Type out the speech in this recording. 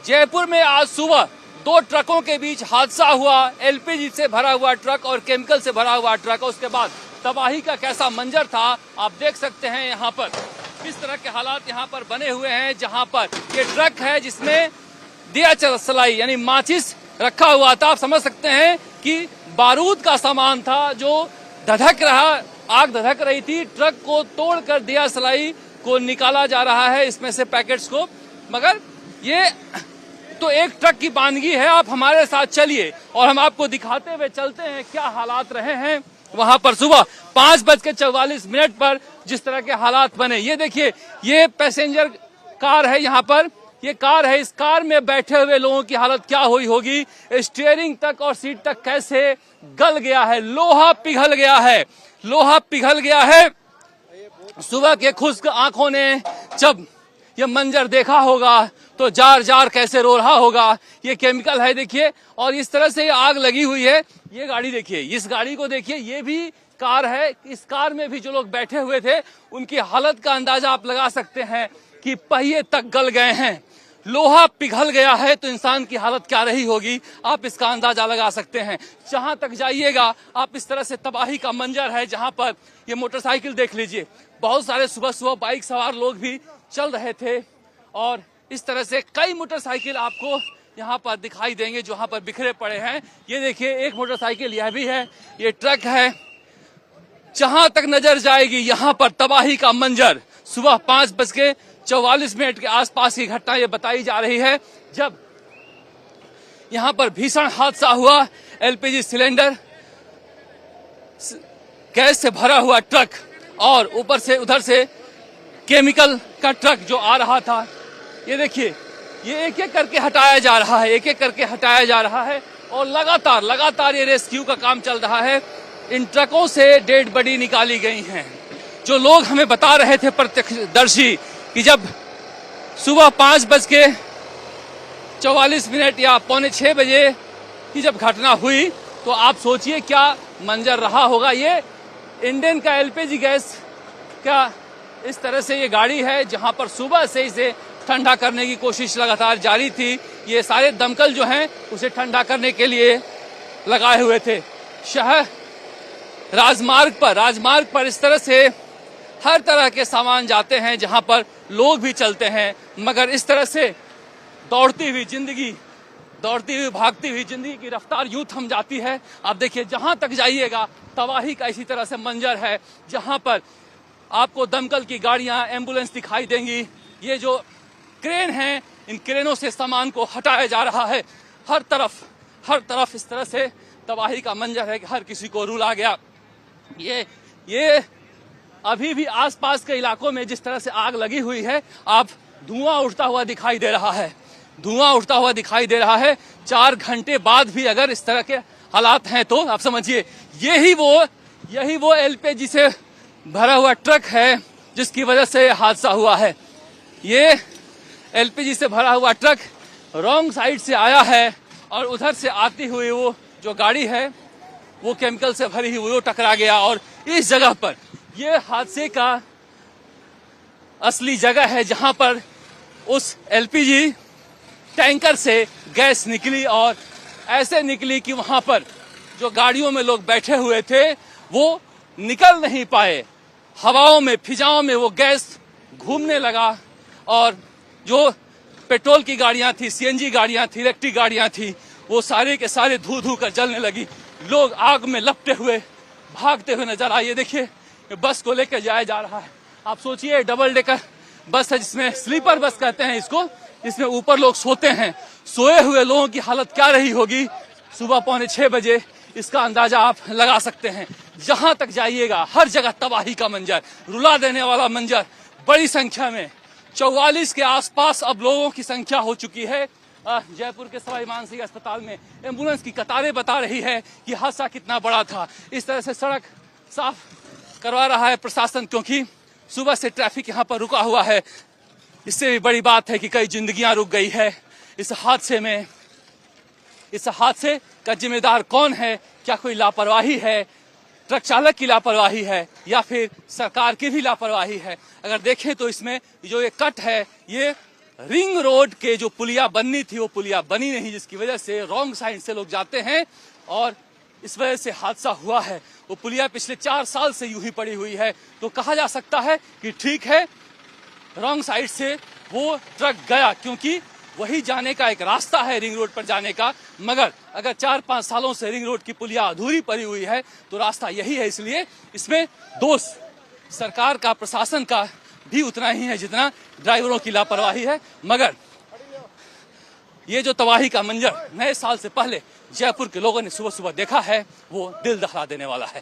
जयपुर में आज सुबह दो ट्रकों के बीच हादसा हुआ। एलपीजी से भरा हुआ ट्रक और केमिकल से भरा हुआ ट्रक। उसके बाद तबाही का कैसा मंजर था आप देख सकते हैं। यहाँ पर किस तरह के हालात यहाँ पर बने हुए हैं, जहाँ पर ये ट्रक है जिसमें दिया सलाई यानी माचिस रखा हुआ था। आप समझ सकते हैं कि बारूद का सामान था जो धधक रहा, आग धधक रही थी। ट्रक को तोड़कर दिया सलाई को निकाला जा रहा है इसमें से पैकेट्स को। मगर ये तो एक ट्रक की बानगी है। आप हमारे साथ चलिए और हम आपको दिखाते हुए चलते हैं क्या हालात रहे हैं वहां पर सुबह 5:44 पर जिस तरह के हालात बने। ये देखिए, ये पैसेंजर कार है, यहाँ पर ये कार है। इस कार में बैठे हुए लोगों की हालत क्या हुई होगी। स्टीयरिंग तक और सीट तक कैसे गल गया है, लोहा पिघल गया है, लोहा पिघल गया है। सुबह के खुश्क आंखों ने जब ये मंजर देखा होगा तो जार जार कैसे रो रहा होगा। ये केमिकल है देखिए, और इस तरह से आग लगी हुई है। ये गाड़ी देखिए, इस गाड़ी को देखिए, ये भी कार है। इस कार में भी जो लोग बैठे हुए थे उनकी हालत का अंदाजा आप लगा सकते हैं कि पहिए तक गल गए हैं, लोहा पिघल गया है। तो इंसान की हालत क्या रही होगी आप इसका अंदाजा लगा सकते हैं। जहां तक जाइएगा आप इस तरह से तबाही का मंजर है। जहां पर ये मोटरसाइकिल देख लीजिए, बहुत सारे सुबह सुबह बाइक सवार लोग भी चल रहे थे और इस तरह से कई मोटरसाइकिल आपको यहाँ पर दिखाई देंगे जो यहाँ पर बिखरे पड़े हैं। ये देखिए, एक मोटरसाइकिल यह भी है, ये ट्रक है। जहां तक नजर जाएगी यहाँ पर तबाही का मंजर। सुबह 5:44 के आसपास की घटना ये बताई जा रही है जब यहाँ पर भीषण हादसा हुआ। एलपीजी सिलेंडर गैस से भरा हुआ ट्रक और ऊपर से उधर से केमिकल का ट्रक जो आ रहा था। ये देखिए, ये एक एक करके हटाया जा रहा है, एक एक करके हटाया जा रहा है और लगातार ये रेस्क्यू का काम चल रहा है। इन ट्रकों से डेड बॉडी निकाली गई हैं। जो लोग हमें बता रहे थे प्रत्यक्षदर्शी कि जब सुबह 5:44 या 5:45 बजे की जब घटना हुई तो आप सोचिए क्या मंजर रहा होगा। ये इंडियन का एलपीजी गैस का इस तरह से ये गाड़ी है जहां पर सुबह से इसे ठंडा करने की कोशिश लगातार जारी थी। ये सारे दमकल जो हैं उसे ठंडा करने के लिए लगाए हुए थे। शहर राजमार्ग पर इस तरह से हर तरह के सामान जाते हैं जहां पर लोग भी चलते हैं, मगर इस तरह से दौड़ती हुई भागती हुई जिंदगी की रफ्तार यूं थम जाती है। आप देखिए, जहां तक जाइएगा तबाही का इसी तरह से मंजर है। जहां पर आपको दमकल की गाड़ियां, एम्बुलेंस दिखाई देंगी। ये जो क्रेन हैं, इन क्रेनों से सामान को हटाया जा रहा है। हर तरफ इस तरह से तबाही का मंजर है कि हर किसी को रुला गया। ये अभी भी आसपास के इलाकों में जिस तरह से आग लगी हुई है, आप धुआं उठता हुआ दिखाई दे रहा है। 4 घंटे बाद भी अगर इस तरह के हालात हैं तो आप समझिए यही वो एलपीजी से भरा हुआ ट्रक है जिसकी वजह से हादसा हुआ है। ये एलपीजी से भरा हुआ ट्रक रॉन्ग साइड से आया है और उधर से आती हुई वो जो गाड़ी है वो केमिकल से भरी हुई वो टकरा गया। और इस जगह पर ये हादसे का असली जगह है जहां पर उस एलपीजी टैंकर से गैस निकली और ऐसे निकली कि वहां पर जो गाड़ियों में लोग बैठे हुए थे वो निकल नहीं पाए। हवाओं में, फिजाओं में वो गैस घूमने लगा और जो पेट्रोल की गाड़ियां थी, सीएनजी गाड़ियां थी, इलेक्ट्रिक गाड़ियां थी, वो सारे के सारे धू कर जलने लगी। लोग आग में लपटे हुए भागते हुए नजर आए। देखिए, बस को लेकर जाया जा रहा है। आप सोचिए, डबल डेकर बस है जिसमें स्लीपर बस कहते हैं इसको, इसमें ऊपर लोग सोते हैं। सोए हुए लोगों की हालत क्या रही होगी सुबह 5:45 बजे, इसका अंदाजा आप लगा सकते हैं। जहां तक जाइएगा हर जगह तबाही का मंजर, रुला देने वाला मंजर। बड़ी संख्या में 44 के आसपास अब लोगों की संख्या हो चुकी है। जयपुर के सवाई मानसिंह अस्पताल में एम्बुलेंस की कतारें बता रही है कि हादसा कितना बड़ा था। इस तरह से सड़क साफ करवा रहा है प्रशासन, क्योंकि सुबह से ट्रैफिक यहाँ पर रुका हुआ है। इससे भी बड़ी बात है कि कई जिंदगियां रुक गई है इस हादसे में। इस हादसे का जिम्मेदार कौन है? क्या कोई लापरवाही है, ट्रक चालक की लापरवाही है या फिर सरकार की भी लापरवाही है? अगर देखें तो इसमें जो ये कट है ये रिंग रोड के जो पुलिया बननी थी वो पुलिया बनी नहीं, जिसकी वजह से रॉन्ग साइड से लोग जाते हैं और इस वजह से हादसा हुआ है। वो पुलिया पिछले 4 साल से यूं ही पड़ी हुई है। तो कहा जा सकता है कि ठीक है, रॉन्ग साइड से वो ट्रक गया, क्योंकि वही जाने का एक रास्ता है रिंग रोड पर जाने का। मगर अगर 4-5 सालों से रिंग रोड की पुलिया अधूरी पड़ी हुई है तो रास्ता यही है। इसलिए इसमें दोष सरकार का, प्रशासन का भी उतना ही है जितना ड्राइवरों की लापरवाही है। मगर ये जो तबाही का मंजर नए साल से पहले जयपुर के लोगों ने सुबह सुबह देखा है वो दिल दहला देने वाला है।